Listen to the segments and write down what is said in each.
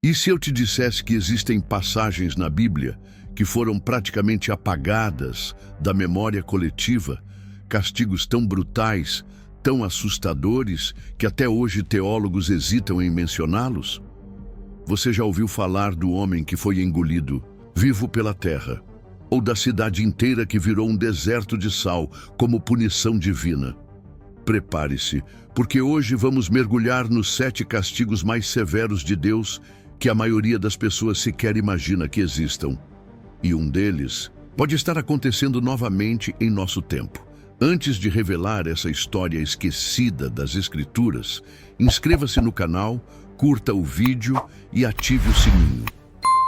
E se eu te dissesse que existem passagens na Bíblia que foram praticamente apagadas da memória coletiva, castigos tão brutais, tão assustadores, que até hoje teólogos hesitam em mencioná-los? Você já ouviu falar do homem que foi engolido vivo pela terra, ou da cidade inteira que virou um deserto de sal como punição divina? Prepare-se, porque hoje vamos mergulhar nos 7 castigos mais severos de Deus que a maioria das pessoas sequer imagina que existam. E um deles pode estar acontecendo novamente em nosso tempo. Antes de revelar essa história esquecida das Escrituras, inscreva-se no canal, curta o vídeo e ative o sininho.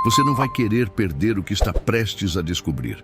Você não vai querer perder o que está prestes a descobrir.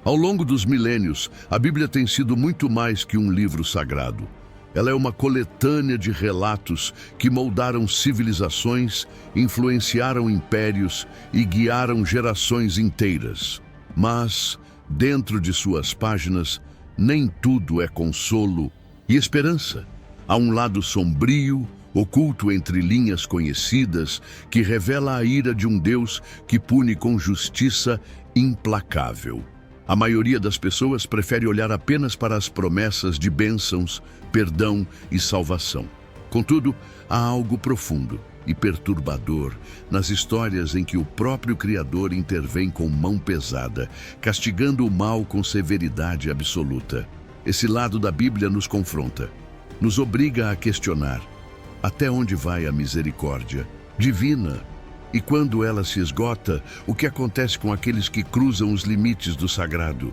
Ao longo dos milênios, a Bíblia tem sido muito mais que um livro sagrado. Ela é uma coletânea de relatos que moldaram civilizações, influenciaram impérios e guiaram gerações inteiras. Mas, dentro de suas páginas, nem tudo é consolo e esperança. Há um lado sombrio, oculto entre linhas conhecidas, que revela a ira de um Deus que pune com justiça implacável. A maioria das pessoas prefere olhar apenas para as promessas de bênçãos, perdão e salvação. Contudo, há algo profundo e perturbador nas histórias em que o próprio Criador intervém com mão pesada, castigando o mal com severidade absoluta. Esse lado da Bíblia nos confronta, nos obriga a questionar: até onde vai a misericórdia divina? E quando ela se esgota, o que acontece com aqueles que cruzam os limites do sagrado?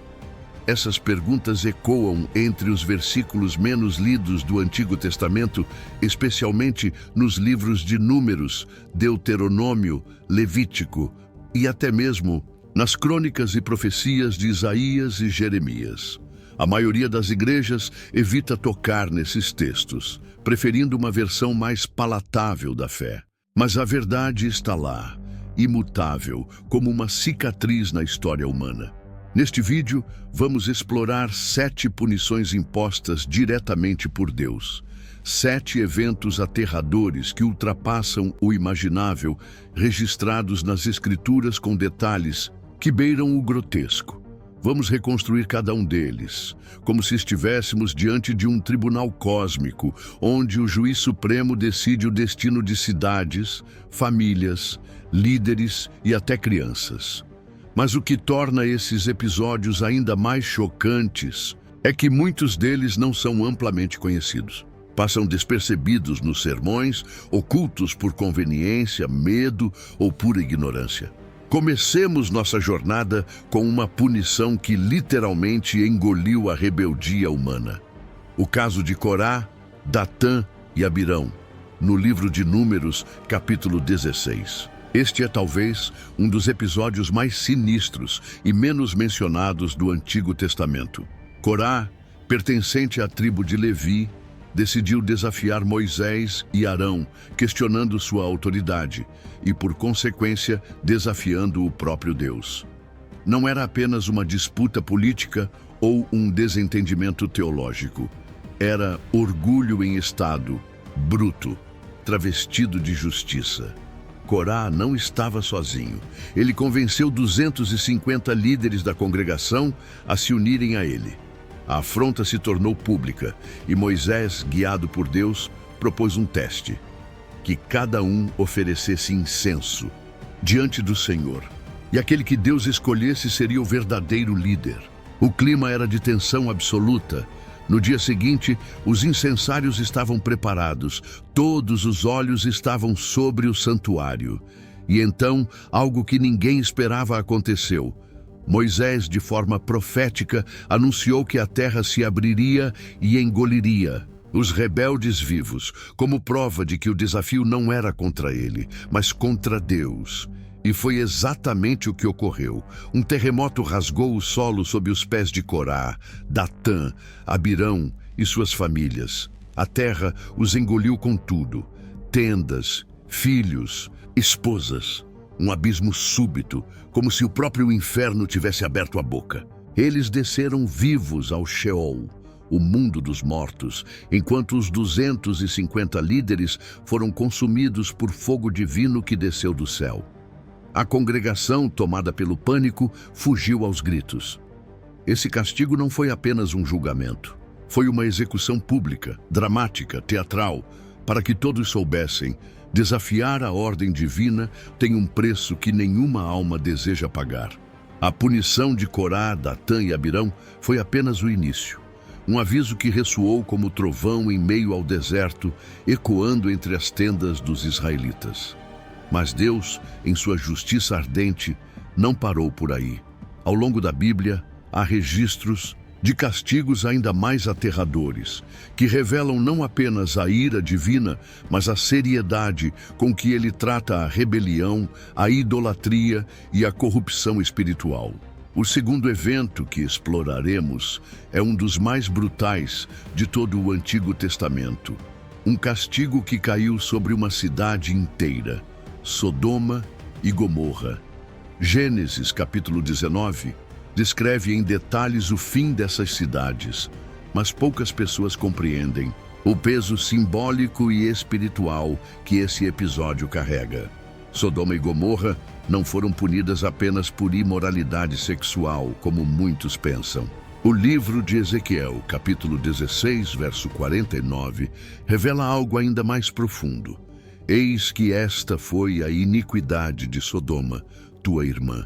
Essas perguntas ecoam entre os versículos menos lidos do Antigo Testamento, especialmente nos livros de Números, Deuteronômio, Levítico e até mesmo nas crônicas e profecias de Isaías e Jeremias. A maioria das igrejas evita tocar nesses textos, preferindo uma versão mais palatável da fé. Mas a verdade está lá, imutável, como uma cicatriz na história humana. Neste vídeo, vamos explorar 7 punições impostas diretamente por Deus. 7 eventos aterradores que ultrapassam o imaginável, registrados nas Escrituras com detalhes que beiram o grotesco. Vamos reconstruir cada um deles, como se estivéssemos diante de um tribunal cósmico, onde o juiz supremo decide o destino de cidades, famílias, líderes e até crianças. Mas o que torna esses episódios ainda mais chocantes é que muitos deles não são amplamente conhecidos. Passam despercebidos nos sermões, ocultos por conveniência, medo ou pura ignorância. Comecemos nossa jornada com uma punição que literalmente engoliu a rebeldia humana. O caso de Corá, Datã e Abirão, no livro de Números, capítulo 16. Este é talvez um dos episódios mais sinistros e menos mencionados do Antigo Testamento. Corá, pertencente à tribo de Levi, decidiu desafiar Moisés e Arão, questionando sua autoridade e, por consequência, desafiando o próprio Deus. Não era apenas uma disputa política ou um desentendimento teológico. Era orgulho em estado, bruto, travestido de justiça. Corá não estava sozinho. Ele convenceu 250 líderes da congregação a se unirem a ele. A afronta se tornou pública e Moisés, guiado por Deus, propôs um teste: que cada um oferecesse incenso diante do Senhor. E aquele que Deus escolhesse seria o verdadeiro líder. O clima era de tensão absoluta. No dia seguinte, os incensários estavam preparados. Todos os olhos estavam sobre o santuário. E então, algo que ninguém esperava aconteceu. Moisés, de forma profética, anunciou que a terra se abriria e engoliria os rebeldes vivos, como prova de que o desafio não era contra ele, mas contra Deus. E foi exatamente o que ocorreu. Um terremoto rasgou o solo sob os pés de Corá, Datã, Abirão e suas famílias. A terra os engoliu com tudo: tendas, filhos, esposas. Um abismo súbito, como se o próprio inferno tivesse aberto a boca. Eles desceram vivos ao Sheol, o mundo dos mortos, enquanto os 250 líderes foram consumidos por fogo divino que desceu do céu. A congregação, tomada pelo pânico, fugiu aos gritos. Esse castigo não foi apenas um julgamento. Foi uma execução pública, dramática, teatral, para que todos soubessem: desafiar a ordem divina tem um preço que nenhuma alma deseja pagar. A punição de Corá, Datã e Abirão foi apenas o início. Um aviso que ressoou como trovão em meio ao deserto, ecoando entre as tendas dos israelitas. Mas Deus, em sua justiça ardente, não parou por aí. Ao longo da Bíblia, há registros de castigos ainda mais aterradores, que revelam não apenas a ira divina, mas a seriedade com que ele trata a rebelião, a idolatria e a corrupção espiritual. O segundo evento que exploraremos é um dos mais brutais de todo o Antigo Testamento. Um castigo que caiu sobre uma cidade inteira, Sodoma e Gomorra. Gênesis capítulo 19 descreve em detalhes o fim dessas cidades, mas poucas pessoas compreendem o peso simbólico e espiritual que esse episódio carrega. Sodoma e Gomorra não foram punidas apenas por imoralidade sexual, como muitos pensam. O livro de Ezequiel, capítulo 16, verso 49, revela algo ainda mais profundo. Eis que esta foi a iniquidade de Sodoma, tua irmã.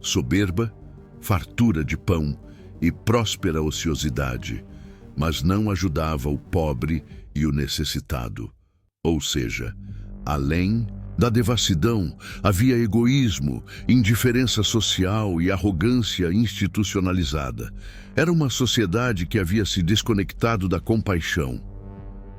Soberba, fartura de pão e próspera ociosidade, mas não ajudava o pobre e o necessitado. Ou seja, além da devassidão, havia egoísmo, indiferença social e arrogância institucionalizada. Era uma sociedade que havia se desconectado da compaixão.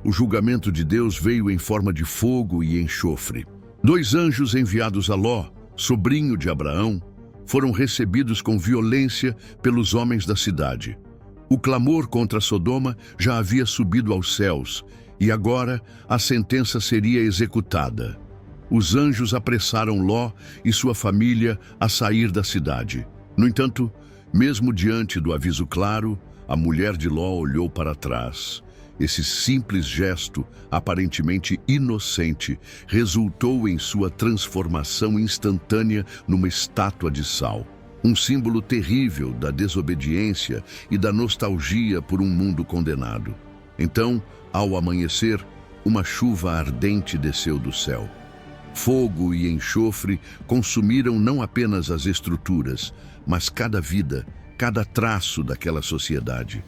O julgamento de Deus veio em forma de fogo e enxofre. 2 anjos enviados a Ló, sobrinho de Abraão, foram recebidos com violência pelos homens da cidade. O clamor contra Sodoma já havia subido aos céus, e agora a sentença seria executada. Os anjos apressaram Ló e sua família a sair da cidade. No entanto, mesmo diante do aviso claro, a mulher de Ló olhou para trás. Esse simples gesto, aparentemente inocente, resultou em sua transformação instantânea numa estátua de sal. Um símbolo terrível da desobediência e da nostalgia por um mundo condenado. Então, ao amanhecer, uma chuva ardente desceu do céu. Fogo e enxofre consumiram não apenas as estruturas, mas cada vida, cada traço daquela sociedade.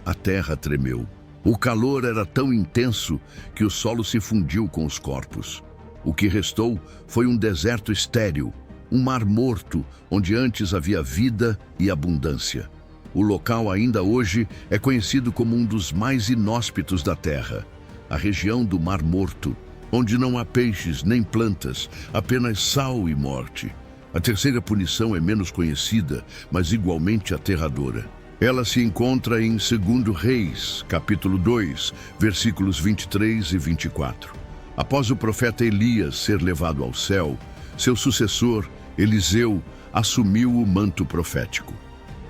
A terra tremeu. O calor era tão intenso que o solo se fundiu com os corpos. O que restou foi um deserto estéril, um mar morto, onde antes havia vida e abundância. O local ainda hoje é conhecido como um dos mais inóspitos da terra, a região do Mar Morto, onde não há peixes nem plantas, apenas sal e morte. A terceira punição é menos conhecida, mas igualmente aterradora. Ela se encontra em 2 Reis, capítulo 2, versículos 23 e 24. Após o profeta Elias ser levado ao céu, seu sucessor, Eliseu, assumiu o manto profético.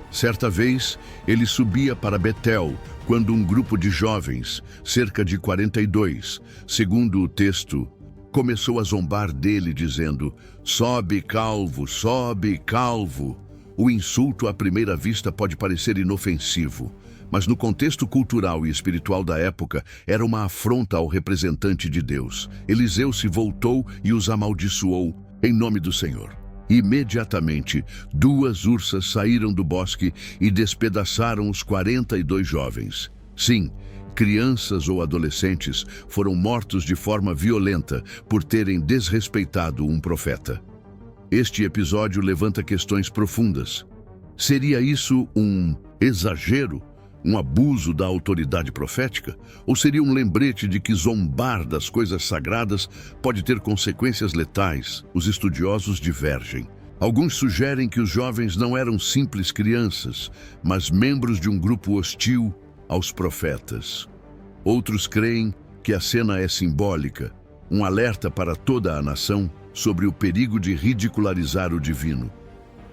Certa vez, ele subia para Betel, quando um grupo de jovens, cerca de 42, segundo o texto, começou a zombar dele, dizendo: "Sobe, calvo, sobe, calvo." O insulto à primeira vista pode parecer inofensivo, mas no contexto cultural e espiritual da época era uma afronta ao representante de Deus. Eliseu se voltou e os amaldiçoou em nome do Senhor. Imediatamente, 2 ursas saíram do bosque e despedaçaram os 42 jovens. Sim, crianças ou adolescentes foram mortos de forma violenta por terem desrespeitado um profeta. Este episódio levanta questões profundas. Seria isso um exagero, um abuso da autoridade profética? Ou seria um lembrete de que zombar das coisas sagradas pode ter consequências letais? Os estudiosos divergem. Alguns sugerem que os jovens não eram simples crianças, mas membros de um grupo hostil aos profetas. Outros creem que a cena é simbólica, um alerta para toda a nação sobre o perigo de ridicularizar o divino.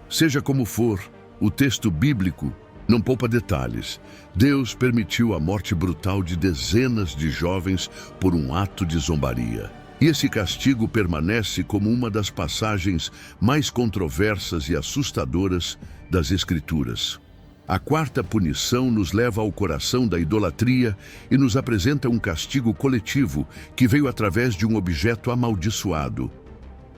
Seja como for, o texto bíblico Não poupa detalhes. Deus permitiu a morte brutal de dezenas de jovens por um ato de zombaria. E esse castigo permanece como uma das passagens mais controversas e assustadoras das Escrituras. A quarta punição nos leva ao coração da idolatria e nos apresenta um castigo coletivo que veio através de um objeto amaldiçoado,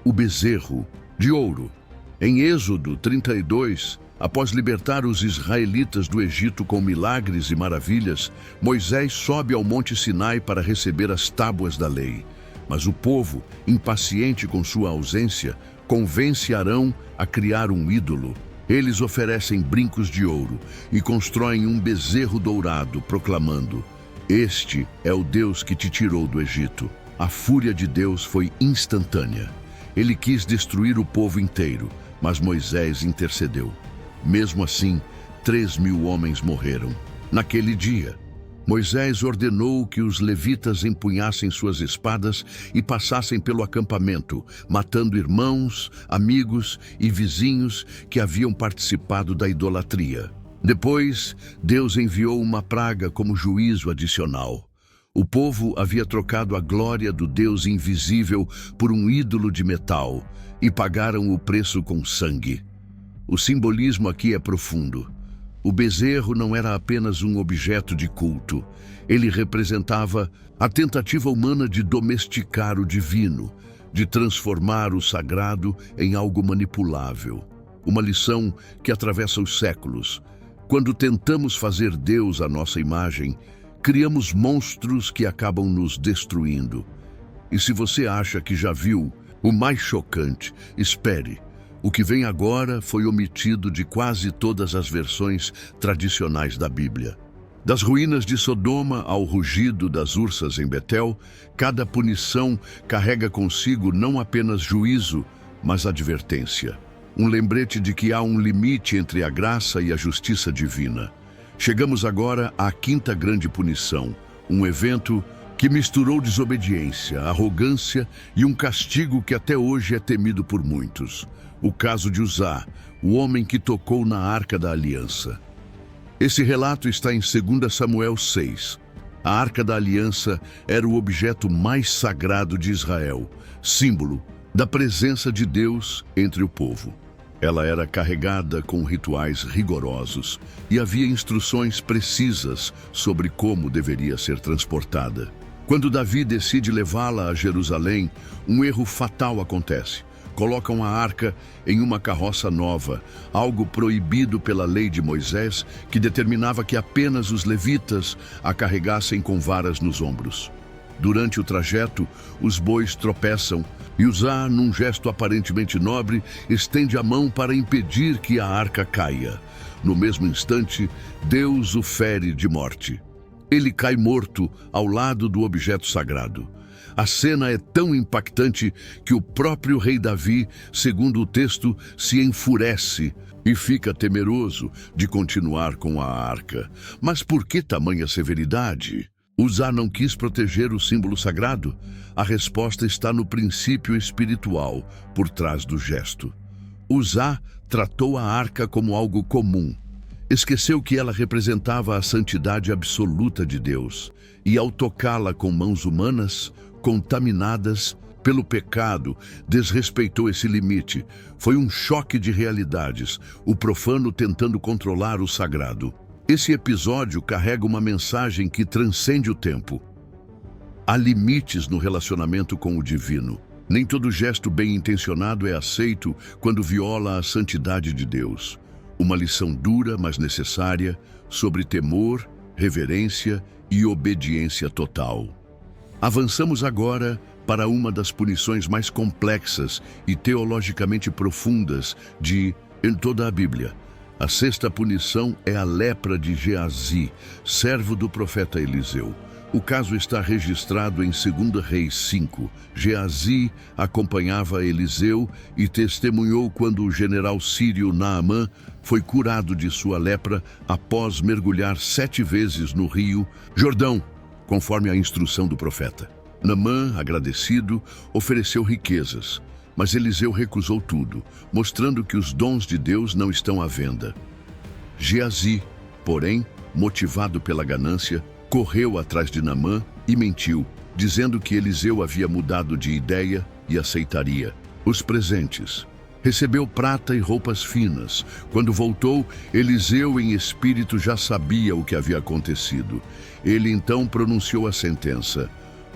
o bezerro de ouro. Em Êxodo 32, após libertar os israelitas do Egito com milagres e maravilhas, Moisés sobe ao Monte Sinai para receber as tábuas da lei. Mas o povo, impaciente com sua ausência, convence Arão a criar um ídolo. Eles oferecem brincos de ouro e constroem um bezerro dourado, proclamando: "Este é o Deus que te tirou do Egito." A fúria de Deus foi instantânea. Ele quis destruir o povo inteiro, mas Moisés intercedeu. Mesmo assim, 3.000 homens morreram. Naquele dia, Moisés ordenou que os levitas empunhassem suas espadas e passassem pelo acampamento, matando irmãos, amigos e vizinhos que haviam participado da idolatria. Depois, Deus enviou uma praga como juízo adicional. O povo havia trocado a glória do Deus invisível por um ídolo de metal e pagaram o preço com sangue. O simbolismo aqui é profundo. O bezerro não era apenas um objeto de culto. Ele representava a tentativa humana de domesticar o divino, de transformar o sagrado em algo manipulável. Uma lição que atravessa os séculos. Quando tentamos fazer Deus à nossa imagem, criamos monstros que acabam nos destruindo. E se você acha que já viu o mais chocante, espere. O que vem agora foi omitido de quase todas as versões tradicionais da Bíblia. Das ruínas de Sodoma ao rugido das ursas em Betel, cada punição carrega consigo não apenas juízo, mas advertência. Um lembrete de que há um limite entre a graça e a justiça divina. Chegamos agora à quinta grande punição, um evento que misturou desobediência, arrogância e um castigo que até hoje é temido por muitos. O caso de Uzá, o homem que tocou na Arca da Aliança. Esse relato está em 2 Samuel 6. A Arca da Aliança era o objeto mais sagrado de Israel, símbolo da presença de Deus entre o povo. Ela era carregada com rituais rigorosos e havia instruções precisas sobre como deveria ser transportada. Quando Davi decide levá-la a Jerusalém, um erro fatal acontece. Colocam a arca em uma carroça nova, algo proibido pela lei de Moisés, que determinava que apenas os levitas a carregassem com varas nos ombros. Durante o trajeto, os bois tropeçam e Uzá, num gesto aparentemente nobre, estende a mão para impedir que a arca caia. No mesmo instante, Deus o fere de morte. Ele cai morto ao lado do objeto sagrado. A cena é tão impactante que o próprio rei Davi, segundo o texto, se enfurece e fica temeroso de continuar com a arca. Mas por que tamanha severidade? Uzá não quis proteger o símbolo sagrado? A resposta está no princípio espiritual por trás do gesto. Uzá tratou a arca como algo comum. Esqueceu que ela representava a santidade absoluta de Deus, e ao tocá-la com mãos humanas, contaminadas pelo pecado, desrespeitou esse limite. Foi um choque de realidades, o profano tentando controlar o sagrado. Esse episódio carrega uma mensagem que transcende o tempo. Há limites no relacionamento com o divino. Nem todo gesto bem intencionado é aceito quando viola a santidade de Deus. Uma lição dura, mas necessária, sobre temor, reverência e obediência total. Avançamos agora para uma das punições mais complexas e teologicamente profundas em toda a Bíblia. A sexta punição é a lepra de Geazi, servo do profeta Eliseu. O caso está registrado em 2 Reis 5. Geazi acompanhava Eliseu e testemunhou quando o general sírio Naamã foi curado de sua lepra após mergulhar 7 vezes no rio Jordão, conforme a instrução do profeta. Naamã, agradecido, ofereceu riquezas, mas Eliseu recusou tudo, mostrando que os dons de Deus não estão à venda. Geazi Porém, motivado pela ganância, correu atrás de Naamã e mentiu, dizendo que Eliseu havia mudado de ideia e aceitaria os presentes. Recebeu prata e roupas finas. Quando voltou, Eliseu em espírito já sabia o que havia acontecido. Ele então pronunciou a sentença: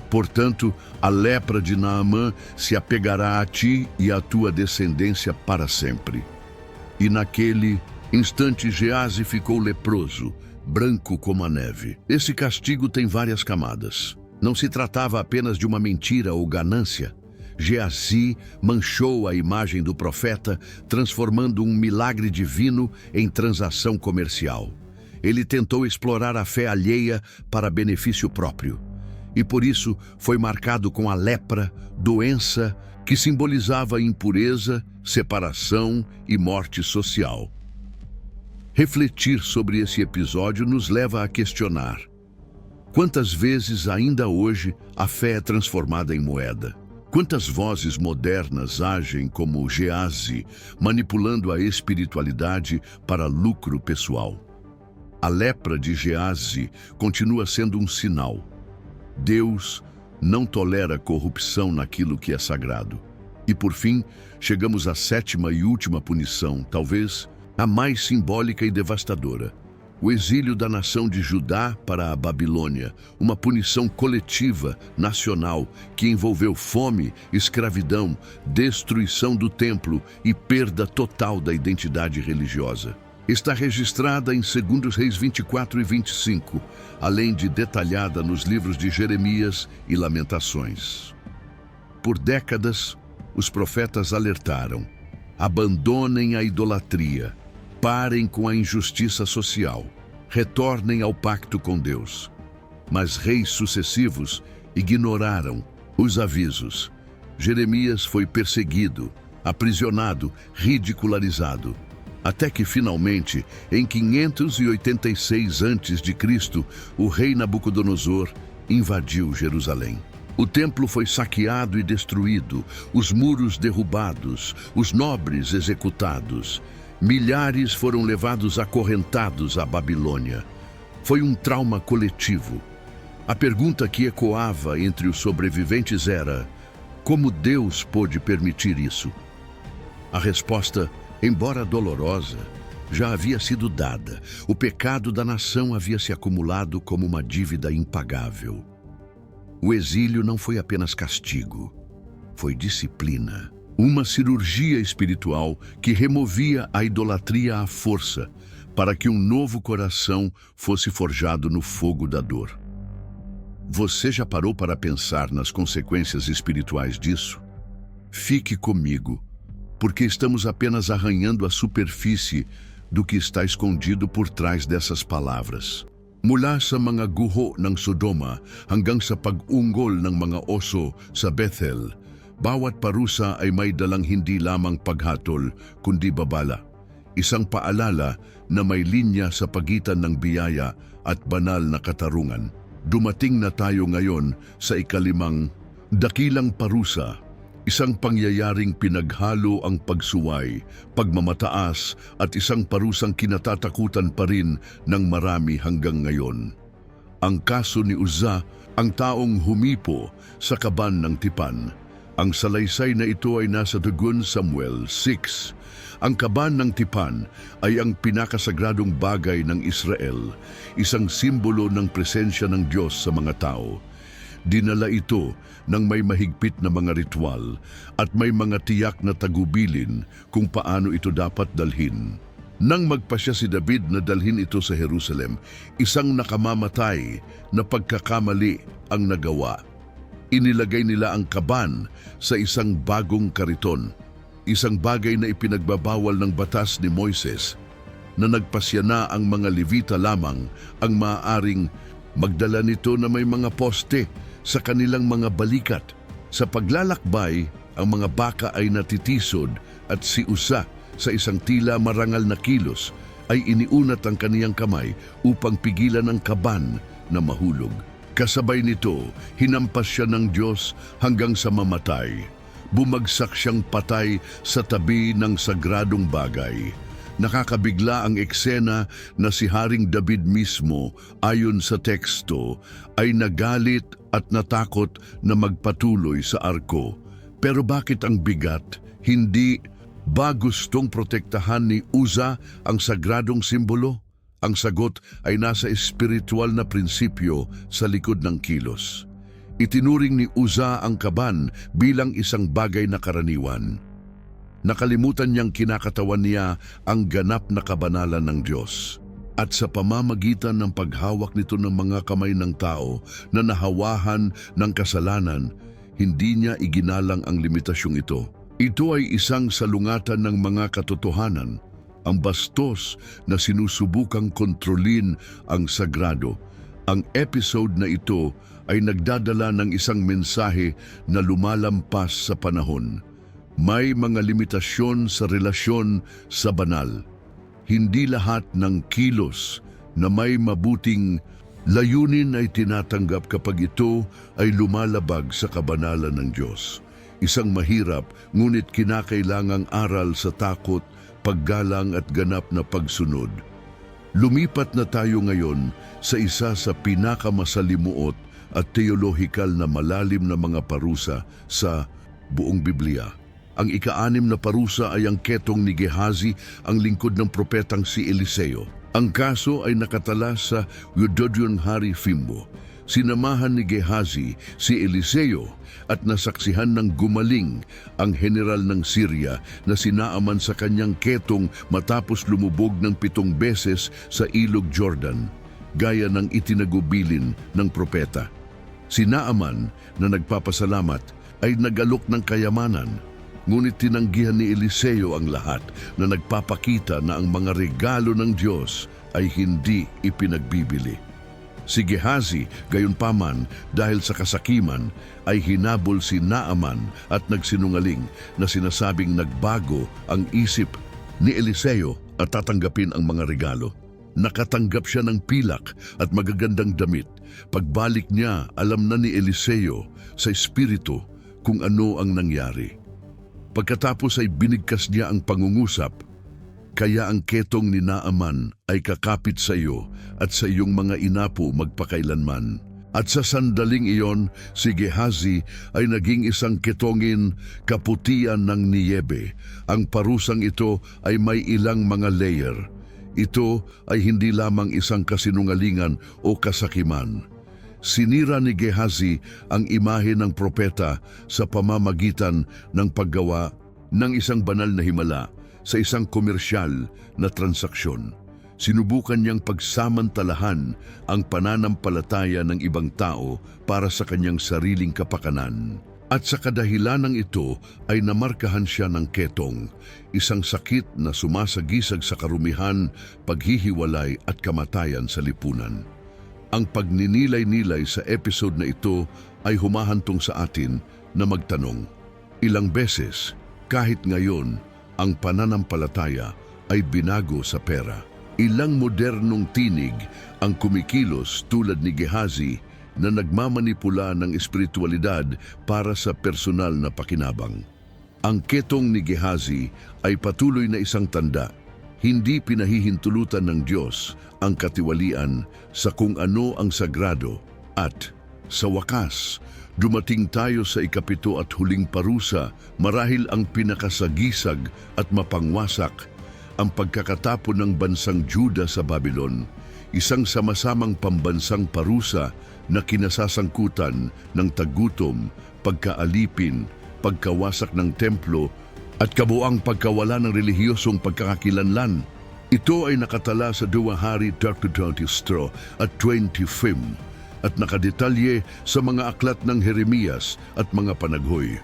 portanto, a lepra de Naamã se apegará a ti e à tua descendência para sempre. E naquele instante Geazi ficou leproso, branco como a neve. Esse castigo tem várias camadas. Não se tratava apenas de uma mentira ou ganância. Geazi manchou a imagem do profeta, transformando um milagre divino em transação comercial. Ele tentou explorar a fé alheia para benefício próprio. E por isso foi marcado com a lepra, doença que simbolizava impureza, separação e morte social. Refletir sobre esse episódio nos leva a questionar: quantas vezes ainda hoje a fé é transformada em moeda? Quantas vozes modernas agem como Geazi, manipulando a espiritualidade para lucro pessoal? A lepra de Geazi continua sendo um sinal. Deus não tolera corrupção naquilo que é sagrado. E por fim, chegamos à sétima e última punição, talvez a mais simbólica e devastadora: o exílio da nação de Judá para a Babilônia, uma punição coletiva, nacional, que envolveu fome, escravidão, destruição do templo e perda total da identidade religiosa. Está registrada em 2 Reis 24 e 25, além de detalhada nos livros de Jeremias e Lamentações. Por décadas, os profetas alertaram: abandonem a idolatria, parem com a injustiça social, retornem ao pacto com Deus. Mas reis sucessivos ignoraram os avisos. Jeremias foi perseguido, aprisionado, ridicularizado, até que finalmente, em 586 a.C., o rei Nabucodonosor invadiu Jerusalém. O templo foi saqueado e destruído, os muros derrubados, os nobres executados. Milhares foram levados acorrentados à Babilônia. Foi um trauma coletivo. A pergunta que ecoava entre os sobreviventes era: como Deus pôde permitir isso? A resposta, embora dolorosa, já havia sido dada. O pecado da nação havia se acumulado como uma dívida impagável. O exílio não foi apenas castigo, foi disciplina. Uma cirurgia espiritual que removia a idolatria à força, para que um novo coração fosse forjado no fogo da dor. Você já parou para pensar nas consequências espirituais disso? Fique comigo, porque estamos apenas arranhando a superfície do que está escondido por trás dessas palavras. Mula sa mga guho ng Sodoma hanggang sa pag-unggol ng mga oso sa Bethel, bawat parusa ay may dalang hindi lamang paghatol, kundi babala. Isang paalala na may linya sa pagitan ng biyaya at banal na katarungan. Dumating na tayo ngayon sa ikalimang dakilang parusa, isang pangyayaring pinaghalo ang pagsuway, pagmamataas at isang parusang kinatatakutan pa rin ng marami hanggang ngayon. Ang kaso ni Uzzah, ang taong humipo sa kaban ng tipan. Ang salaysay na ito ay nasa 2 Samuel 6. Ang kaban ng tipan ay ang pinakasagradong bagay ng Israel, isang simbolo ng presensya ng Diyos sa mga tao. Dinala ito ng may mahigpit na mga ritual at may mga tiyak na tagubilin kung paano ito dapat dalhin. Nang magpasya si David na dalhin ito sa Jerusalem, isang nakamamatay na pagkakamali ang nagawa. Inilagay nila ang kaban sa isang bagong kariton, isang bagay na ipinagbabawal ng batas ni Moises, na nagpasya na ang mga Levita lamang ang maaaring magdala nito na may mga poste sa kanilang mga balikat. Sa paglalakbay, ang mga baka ay natitisod at si Uzzah sa isang tila marangal na kilos ay iniunat ang kaniyang kamay upang pigilan ang kaban na mahulog. Kasabay nito, hinampas siya ng Diyos hanggang sa mamatay. Bumagsak siyang patay sa tabi ng sagradong bagay. Nakakabigla ang eksena na si Haring David mismo, ayon sa teksto, ay nagalit at natakot na magpatuloy sa arko. Pero bakit ang bigat? Hindi ba gustong protektahan ni Uza ang sagradong simbolo? Ang sagot ay nasa espiritual na prinsipyo sa likod ng kilos. Itinuring ni Uza ang kaban bilang isang bagay na karaniwan. Nakalimutan niyang kinakatawan niya ang ganap na kabanalan ng Diyos. At sa pamamagitan ng paghawak nito ng mga kamay ng tao na nahawahan ng kasalanan, hindi niya iginalang ang limitasyong ito. Ito ay isang salungatan ng mga katotohanan, ang bastos na sinusubukang kontrolin ang sagrado. Ang episode na ito ay nagdadala ng isang mensahe na lumalampas sa panahon. May mga limitasyon sa relasyon sa banal. Hindi lahat ng kilos na may mabuting layunin ay tinatanggap kapag ito ay lumalabag sa kabanalan ng Diyos. Isang mahirap ngunit kinakailangang aral sa takot, paggalang at ganap na pagsunod. Lumipat na tayo ngayon sa isa sa pinakamasalimuot at teolohikal na malalim na mga parusa sa buong Biblia. Ang ika-6 na parusa ay ang ketong ni Gehazi, ang lingkod ng propetang si Eliseo. Ang kaso ay nakatala sa Eudodion Hari Fimbo. Sinamahan ni Gehazi si Eliseo at nasaksihan ng gumaling ang general ng Syria na sinaaman sa kanyang ketong matapos lumubog ng 7 beses sa ilog Jordan, gaya ng itinagubilin ng propeta. Si Naaman na nagpapasalamat ay nag-alok ng kayamanan. Ngunit tinanggihan ni Eliseo ang lahat na nagpapakita na ang mga regalo ng Diyos ay hindi ipinagbibili. Si Gehazi, gayunpaman, dahil sa kasakiman, ay hinabol si Naaman at nagsinungaling na sinasabing nagbago ang isip ni Eliseo at tatanggapin ang mga regalo. Nakatanggap siya ng pilak at magagandang damit. Pagbalik niya, alam na ni Eliseo sa espiritu kung ano ang nangyari. Pagkatapos ay binigkas niya ang pangungusap, kaya ang ketong ni Naaman ay kakapit sa iyo at sa iyong mga inapo magpakailanman. At sa sandaling iyon, si Gehazi ay naging isang ketongin kaputian ng niyebe. Ang parusang ito ay may ilang mga layer. Ito ay hindi lamang isang kasinungalingan o kasakiman. Sinira ni Gehazi ang imahe ng propeta sa pamamagitan ng paggawa ng isang banal na himala sa isang komersyal na transaksyon. Sinubukan niyang pagsamantalahan ang pananampalataya ng ibang tao para sa kanyang sariling kapakanan. At sa kadahilanang ito ay namarkahan siya ng ketong, isang sakit na sumasagisag sa karumihan, paghihiwalay at kamatayan sa lipunan. Ang pagninilay-nilay sa episode na ito ay humahantong sa atin na magtanong, ilang beses, kahit ngayon, ang pananampalataya ay binago sa pera. Ilang modernong tinig ang kumikilos tulad ni Gehazi na nagmamanipula ng espiritualidad para sa personal na pakinabang. Ang ketong ni Gehazi ay patuloy na isang tanda. Hindi pinahihintulutan ng Diyos ang katiwalian sa kung ano ang sagrado at sa wakas, dumating tayo sa ikapito at huling parusa, marahil ang pinakasagisag at mapangwasak, ang pagkakatapon ng bansang Juda sa Babylon, isang sama-samang pambansang parusa na kinasasangkutan ng tagutom, pagkaalipin, pagkawasak ng templo, at kabuang pagkawala ng relihiyosong pagkakakilanlan. Ito ay nakatala sa 2 Hari 20 at 25 at nakadetalye sa mga aklat ng Jeremias at mga panaghoy.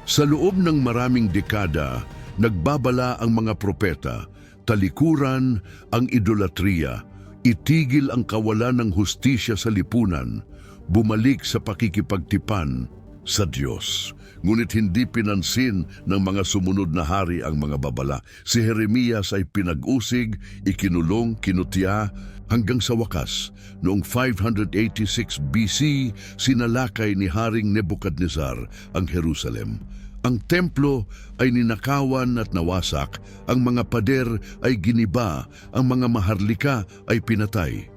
Sa loob ng maraming dekada, nagbabala ang mga propeta, talikuran ang idolatriya, itigil ang kawalan ng hustisya sa lipunan, bumalik sa pakikipagtipan sa Diyos. Ngunit hindi pinansin ng mga sumunod na hari ang mga babala. Si Jeremias ay pinag-usig, ikinulong, kinutya, hanggang sa wakas, noong 586 BC, sinalakay ni Haring Nebuchadnezzar ang Jerusalem. Ang templo ay ninakawan at nawasak, ang mga pader ay giniba, ang mga maharlika ay pinatay.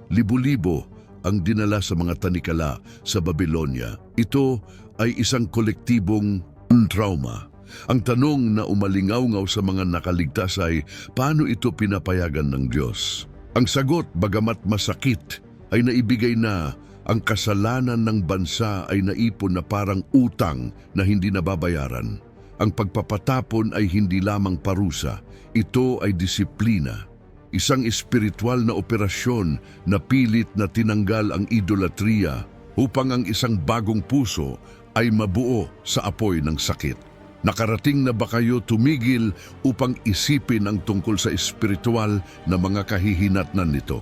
Libo-libo ang dinala sa mga tanikala sa Babylonia. Ito ay isang kolektibong trauma. Ang tanong na umalingaw-ngaw sa mga nakaligtas ay, paano ito pinapayagan ng Diyos? Ang sagot, bagamat masakit, ay naibigay na. Ang kasalanan ng bansa ay naipon na parang utang na hindi nababayaran. Ang pagpapatapon ay hindi lamang parusa, ito ay disiplina. Isang espiritual na operasyon na pilit na tinanggal ang idolatriya upang ang isang bagong puso ay mabuo sa apoy ng sakit. Nakarating na ba kayo tumigil upang isipin ang tungkol sa espiritual na mga kahihinatnan nito?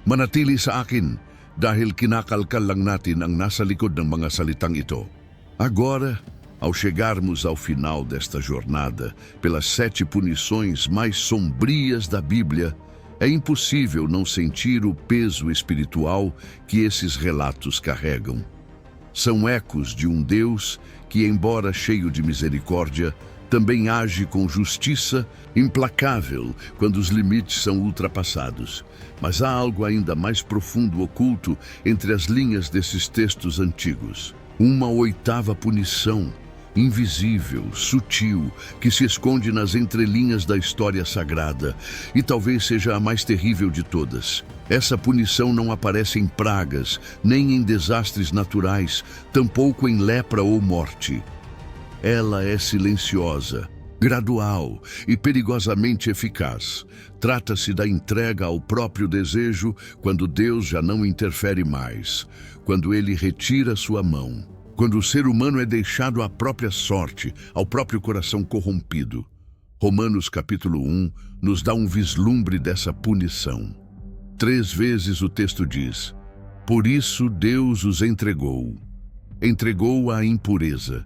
Manatili sa akin dahil kinakalkal lang natin ang nasa likod ng mga salitang ito. Agora, ao chegarmos ao final desta jornada, pelas 7 punições mais sombrias da Bíblia, é impossível não sentir o peso espiritual que esses relatos carregam. São ecos de um Deus que, embora cheio de misericórdia, também age com justiça implacável quando os limites são ultrapassados. Mas há algo ainda mais profundo oculto entre as linhas desses textos antigos. Uma 8ª punição, invisível, sutil, que se esconde nas entrelinhas da história sagrada e talvez seja a mais terrível de todas. Essa punição não aparece em pragas, nem em desastres naturais, tampouco em lepra ou morte. Ela é silenciosa, gradual e perigosamente eficaz. Trata-se da entrega ao próprio desejo quando Deus já não interfere mais, quando ele retira sua mão, quando o ser humano é deixado à própria sorte, ao próprio coração corrompido. Romanos capítulo 1 nos dá um vislumbre dessa punição. 3 vezes o texto diz: por isso Deus os entregou. Entregou à impureza.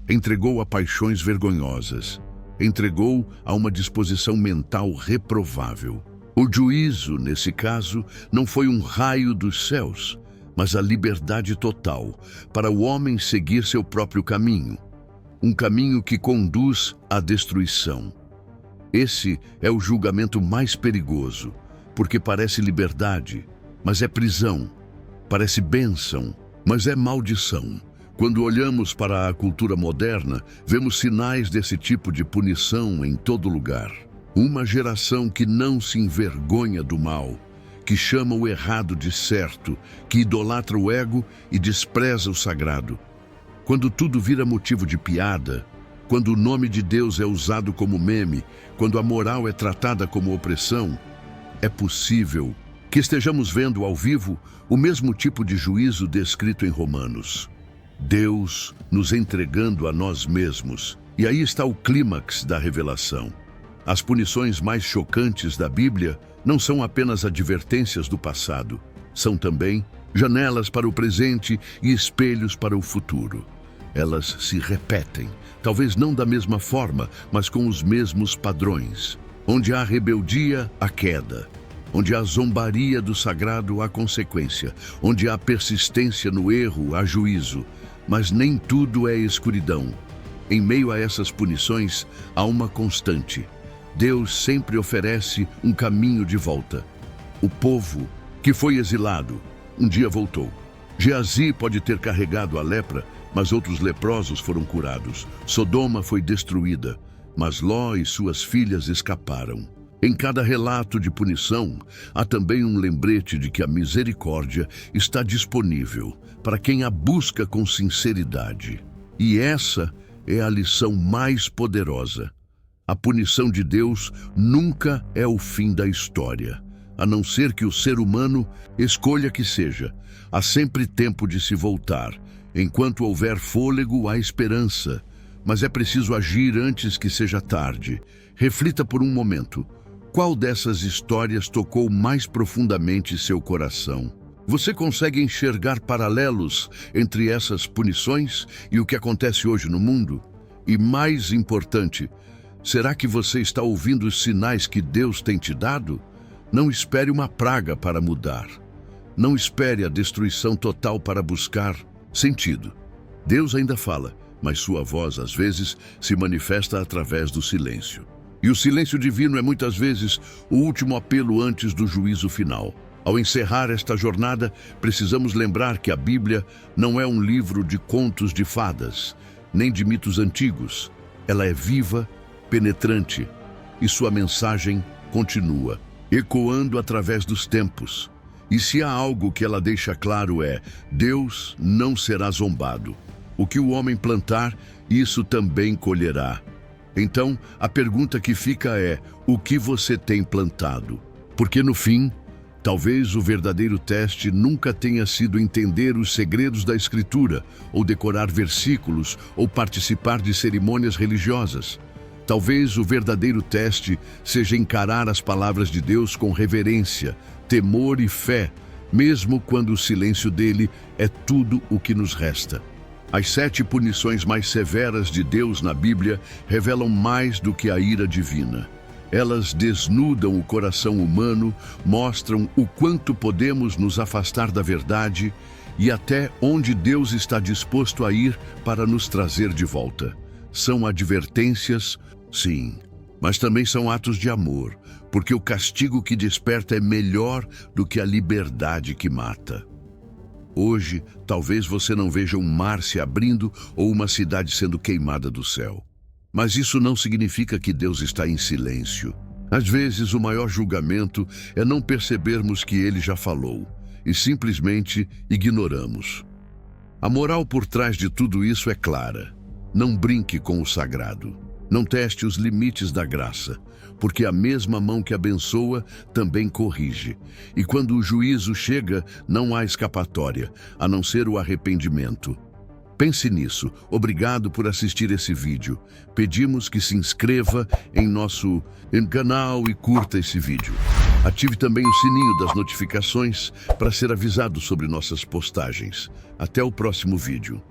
Entregou a paixões vergonhosas, entregou a uma disposição mental reprovável. O juízo, nesse caso, não foi um raio dos céus, mas a liberdade total para o homem seguir seu próprio caminho, um caminho que conduz à destruição. Esse é o julgamento mais perigoso, porque parece liberdade, mas é prisão, parece bênção, mas é maldição. Quando olhamos para a cultura moderna, vemos sinais desse tipo de punição em todo lugar. Uma geração que não se envergonha do mal, que chama o errado de certo, que idolatra o ego e despreza o sagrado. Quando tudo vira motivo de piada, quando o nome de Deus é usado como meme, quando a moral é tratada como opressão, é possível que estejamos vendo ao vivo o mesmo tipo de juízo descrito em Romanos. Deus nos entregando a nós mesmos. E aí está o clímax da revelação. As punições mais chocantes da Bíblia não são apenas advertências do passado, são também janelas para o presente e espelhos para o futuro. Elas se repetem, talvez não da mesma forma, mas com os mesmos padrões. Onde há rebeldia, há queda. Onde há zombaria do sagrado, há consequência. Onde há persistência no erro, há juízo. Mas nem tudo é escuridão. Em meio a essas punições, há uma constante. Deus sempre oferece um caminho de volta. O povo que foi exilado, um dia voltou. Geazi pode ter carregado a lepra, mas outros leprosos foram curados. Sodoma foi destruída, mas Ló e suas filhas escaparam. Em cada relato de punição, há também um lembrete de que a misericórdia está disponível para quem a busca com sinceridade. E essa é a lição mais poderosa. A punição de Deus nunca é o fim da história, a não ser que o ser humano escolha que seja. Há sempre tempo de se voltar. Enquanto houver fôlego, há esperança. Mas é preciso agir antes que seja tarde. Reflita por um momento. Qual dessas histórias tocou mais profundamente seu coração? Você consegue enxergar paralelos entre essas punições e o que acontece hoje no mundo? E mais importante, será que você está ouvindo os sinais que Deus tem te dado? Não espere uma praga para mudar. Não espere a destruição total para buscar sentido. Deus ainda fala: mas sua voz, às vezes, se manifesta através do silêncio. E o silêncio divino é muitas vezes o último apelo antes do juízo final. Ao encerrar esta jornada, precisamos lembrar que a Bíblia não é um livro de contos de fadas, nem de mitos antigos. Ela é viva, penetrante, e sua mensagem continua, ecoando através dos tempos. E se há algo que ela deixa claro é: Deus não será zombado. O que o homem plantar, isso também colherá. Então, a pergunta que fica é: o que você tem plantado? Porque no fim, talvez o verdadeiro teste nunca tenha sido entender os segredos da Escritura, ou decorar versículos, ou participar de cerimônias religiosas. Talvez o verdadeiro teste seja encarar as palavras de Deus com reverência, temor e fé, mesmo quando o silêncio dele é tudo o que nos resta. As 7 punições mais severas de Deus na Bíblia revelam mais do que a ira divina. Elas desnudam o coração humano, mostram o quanto podemos nos afastar da verdade e até onde Deus está disposto a ir para nos trazer de volta. São advertências, sim, mas também são atos de amor, porque o castigo que desperta é melhor do que a liberdade que mata. Hoje, talvez você não veja um mar se abrindo ou uma cidade sendo queimada do céu. Mas isso não significa que Deus está em silêncio. Às vezes, o maior julgamento é não percebermos que Ele já falou e simplesmente ignoramos. A moral por trás de tudo isso é clara. Não brinque com o sagrado. Não teste os limites da graça, porque a mesma mão que abençoa também corrige. E quando o juízo chega, não há escapatória, a não ser o arrependimento. Pense nisso. Obrigado por assistir esse vídeo. Pedimos que se inscreva em nosso canal e curta esse vídeo. Ative também o sininho das notificações para ser avisado sobre nossas postagens. Até o próximo vídeo.